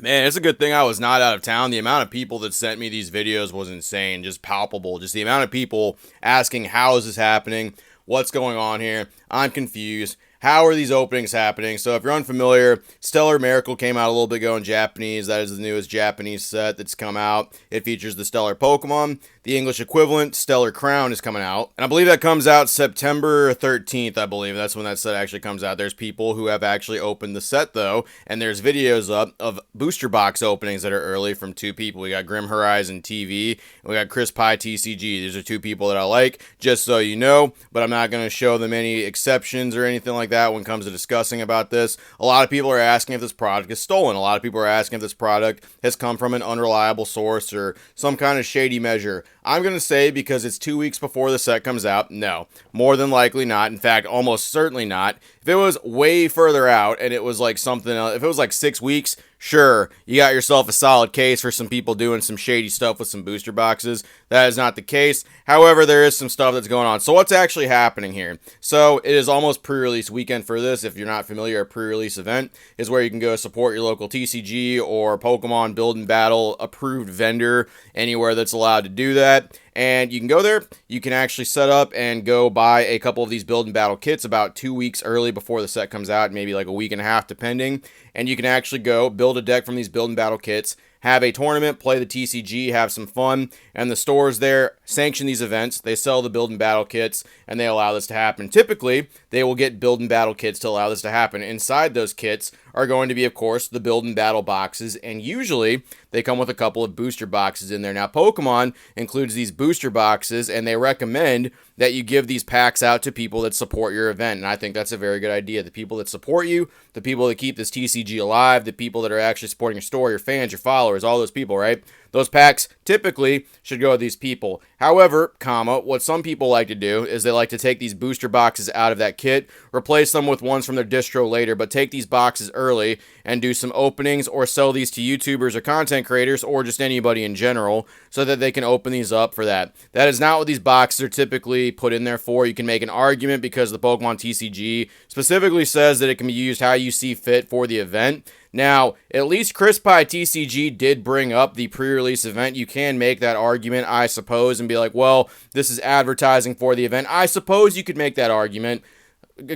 Man, it's a good thing I was not out of town. The amount of people that sent me these videos was insane, just palpable. Just the amount of people asking, how is this happening? What's going on here? I'm confused. How are these openings happening? So if you're unfamiliar, Stellar Miracle came out a little bit ago in Japanese. That is the newest Japanese set that's come out. It features the Stellar Pokemon. The English equivalent, Stellar Crown, is coming out. And I believe that comes out September 13th, I believe. That's when that set actually comes out. There's people who have actually opened the set, though, and there's videos up of booster box openings that are early from two people. We got Grim Horizon TV, and we got Chris Pie TCG. These are two people that I like, just so you know, but I'm not going to show them any exceptions or anything like that when it comes to discussing about this. A lot of people are asking if this product is stolen. A lot of people are asking if this product has come from an unreliable source or some kind of shady measure. I'm going to say, because it's 2 weeks before the set comes out, no. More than likely not. In fact, almost certainly not. If it was way further out and it was like something else, if it was like 6 weeks, sure, you got yourself a solid case for some people doing some shady stuff with some booster boxes. That is not the case. However, there is some stuff that's going on. So what's actually happening here? So it is almost pre-release weekend for this. If you're not familiar, a pre-release event is where you can go support your local TCG or Pokemon Build and Battle approved vendor, anywhere that's allowed to do that. And you can go there, you can actually set up and go buy a couple of these Build and Battle kits about 2 weeks early before the set comes out, maybe like a week and a half depending. And you can actually go build a deck from these Build and Battle kits, have a tournament, play the TCG, have some fun, and the stores there sanction these events. They sell the Build and Battle kits, and they allow this to happen. Typically, they will get Build and Battle kits to allow this to happen. Inside those kits are going to be, of course, the Build and Battle boxes, and usually they come with a couple of booster boxes in there. Now, Pokemon includes these booster boxes, and they recommend that you give these packs out to people that support your event, and I think that's a very good idea. The people that support you, the people that keep this TCG alive, the people that are actually supporting your store, your fans, your followers, all those people, right? Those packs typically should go to these people. However, what some people like to do is they like to take these booster boxes out of that kit, replace them with ones from their distro later, but take these boxes early and do some openings or sell these to YouTubers or content creators or just anybody in general so that they can open these up for that. That is not what these boxes are typically put in there for. You can make an argument because the Pokemon TCG specifically says that it can be used how you see fit for the event. Now, at least Chris Pie TCG did bring up the pre-release event. You can make that argument, I suppose, and be like, well, this is advertising for the event. I suppose you could make that argument.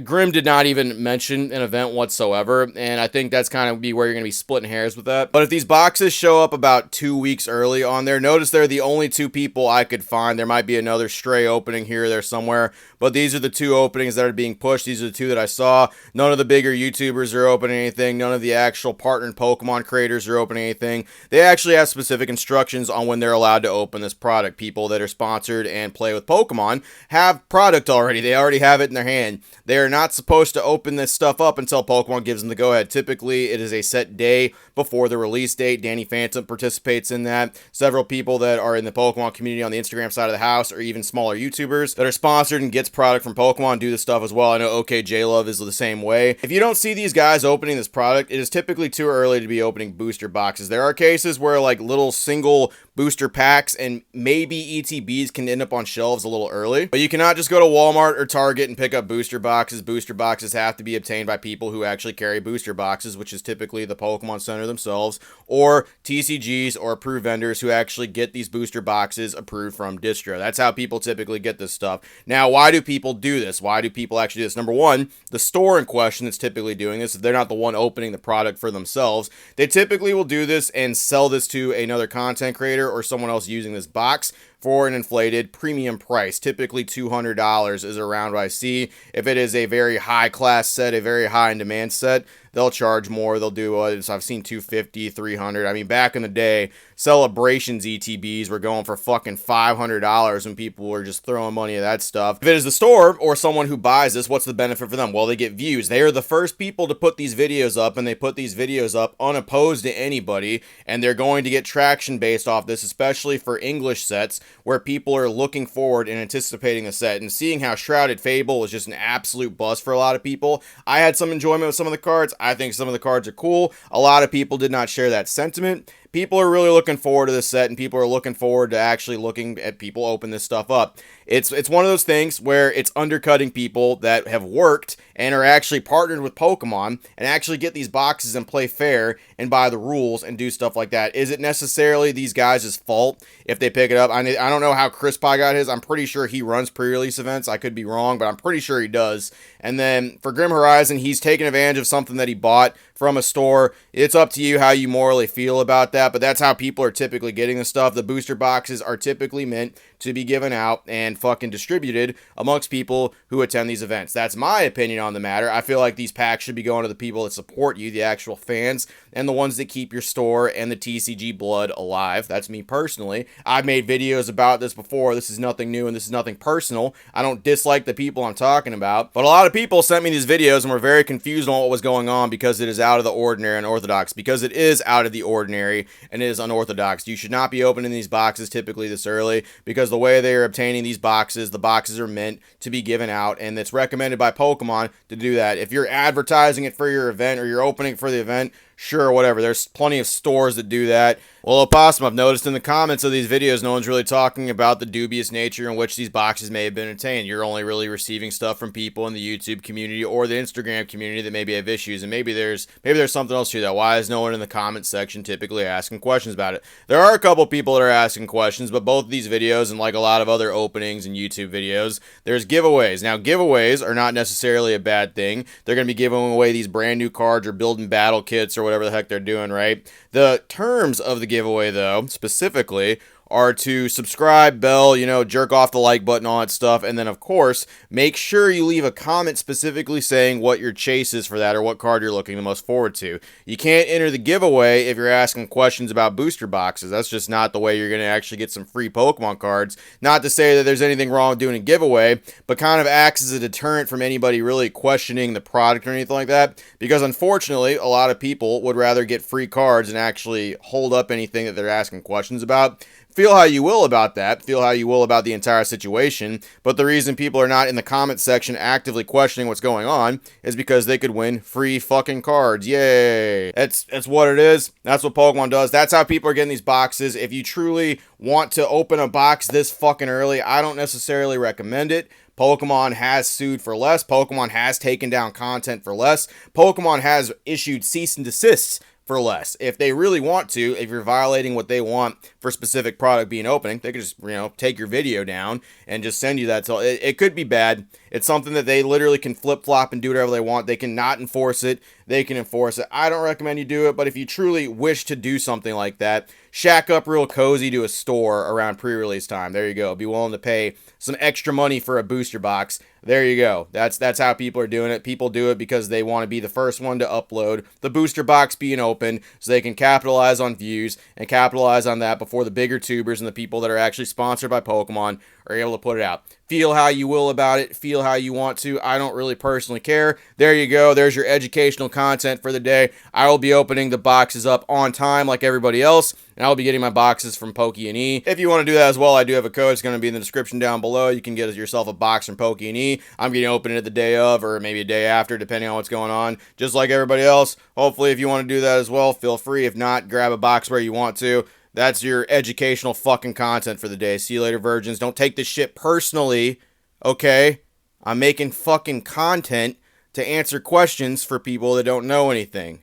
Grim did not even mention an event whatsoever, and I think that's kind of be where you're going to be splitting hairs with that. But if these boxes show up about 2 weeks early on there, notice they're the only two people I could find. There might be another stray opening here or there somewhere, but these are the two openings that are being pushed. These are the two that I saw. None of the bigger YouTubers are opening anything. None of the actual partnered Pokemon creators are opening anything. They actually have specific instructions on when they're allowed to open this product. People that are sponsored and play with Pokemon have product already. They already have it in their hand. They are not supposed to open this stuff up until Pokemon gives them the go-ahead. Typically, it is a set day before the release date. Danny Phantom participates in that. Several people that are in the Pokemon community on the Instagram side of the house, or even smaller YouTubers that are sponsored and gets product from Pokemon, do this stuff as well. I know OK J-Love is the same way. If you don't see these guys opening this product, it is typically too early to be opening booster boxes. There are cases where like little single booster packs and maybe ETBs can end up on shelves a little early, but you cannot just go to Walmart or Target and pick up booster boxes. Booster boxes have to be obtained by people who actually carry booster boxes, which is typically the Pokemon Center themselves, or TCGs or approved vendors who actually get these booster boxes approved from distro. That's how people typically get this stuff. Now, why do people do this? Why do people actually do this? Number one, the store in question that's typically doing this, if they're not the one opening the product for themselves, they typically will do this and sell this to another content creator or someone else using this box for an inflated premium price. Typically $200 is around what I see. If it is a very high class set, a very high in demand set, they'll charge more. They'll do, I've seen $250, $300. I mean, back in the day, Celebrations ETBs were going for fucking $500 when people were just throwing money at that stuff. If it is the store or someone who buys this, what's the benefit for them? Well, they get views. They are the first people to put these videos up, and they put these videos up unopposed to anybody, and they're going to get traction based off this, especially for English sets where people are looking forward and anticipating the set. And seeing how Shrouded Fable was just an absolute bust for a lot of people, I had some enjoyment with some of the cards. I think some of the cards are cool. A lot of people did not share that sentiment. people are really looking forward to this set, and people are looking forward to actually looking at people open this stuff up. It's one of those things where it's undercutting people that have worked and are actually partnered with Pokemon and actually get these boxes and play fair and by the rules and do stuff like that. Is it necessarily these guys' fault if they pick it up? I don't know how Chris Pie got his. I'm pretty sure he runs pre-release events. I could be wrong, but I'm pretty sure he does. And then for Grim Horizon, he's taking advantage of something that he bought from a store. It's up to you how you morally feel about that, but that's how people are typically getting the stuff. The booster boxes are typically meant to be given out and fucking distributed amongst people who attend these events. That's my opinion on the matter. I feel like these packs should be going to the people that support you, the actual fans, and the ones that keep your store and the TCG blood alive. That's me personally. I've made videos about this before. This is nothing new and this is nothing personal. I don't dislike the people I'm talking about, but a lot of people sent me these videos and were very confused on what was going on because it is out of the ordinary and unorthodox. Because it is out of the ordinary and it is unorthodox. You should not be opening these boxes typically this early, because the way they are obtaining these boxes, the boxes are meant to be given out, and it's recommended by Pokemon to do that. If you're advertising it for your event or you're opening it for the event, sure, whatever. There's plenty of stores that do that. Well, Opossum, I've noticed in the comments of these videos, no one's really talking about the dubious nature in which these boxes may have been obtained. You're only really receiving stuff from people in the YouTube community or the Instagram community that maybe have issues, and maybe there's something else to that. Why is no one in the comment section typically asking questions about it? There are a couple people that are asking questions, but both of these videos, and like a lot of other openings and YouTube videos, there's giveaways. Now, giveaways are not necessarily a bad thing. They're going to be giving away these brand new cards or building battle kits or whatever the heck they're doing, right? The terms of the giveaway, though, specifically, are to subscribe, bell, jerk off the like button, all that stuff. And then, of course, make sure you leave a comment specifically saying what your chase is for that or what card you're looking the most forward to. You can't enter the giveaway if you're asking questions about booster boxes. That's just not the way you're going to actually get some free Pokemon cards. Not to say that there's anything wrong with doing a giveaway, but kind of acts as a deterrent from anybody really questioning the product or anything like that. Because unfortunately, a lot of people would rather get free cards and actually hold up anything that they're asking questions about. Feel how you will about that. Feel how you will about the entire situation. But the reason people are not in the comment section actively questioning what's going on is because they could win free fucking cards. Yay. That's what it is. That's what Pokemon does. That's how people are getting these boxes. If you truly want to open a box this fucking early, I don't necessarily recommend it. Pokemon has sued for less. Pokemon has taken down content for less. Pokemon has issued cease and desists for less. If they really want to, if you're violating what they want for specific product being opening, they could just, take your video down and just send you that. So it could be bad. It's something that they literally can flip-flop and do whatever they want. They can not enforce it. They can enforce it. I don't recommend you do it, but if you truly wish to do something like that, shack up real cozy to a store around pre-release time. There you go. Be willing to pay some extra money for a booster box. There you go. That's how people are doing it. People do it because they want to be the first one to upload the booster box being open so they can capitalize on views and capitalize on that before the bigger tubers and the people that are actually sponsored by Pokemon are able to put it out. Feel how you will about it. Feel how you want to. I don't really personally care. There you go. There's your educational content for the day. I will be opening the boxes up on time like everybody else, and I'll be getting my boxes from Poke&E. If you want to do that as well, I do have a code. It's going to be in the description down below. You can get yourself a box from Poke&E. I'm going to open it the day of or maybe a day after, depending on what's going on, just like everybody else. Hopefully, if you want to do that as well, feel free. If not, grab a box where you want to. That's your educational fucking content for the day. See you later, virgins. Don't take this shit personally, okay? I'm making fucking content to answer questions for people that don't know anything.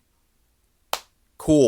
Cool.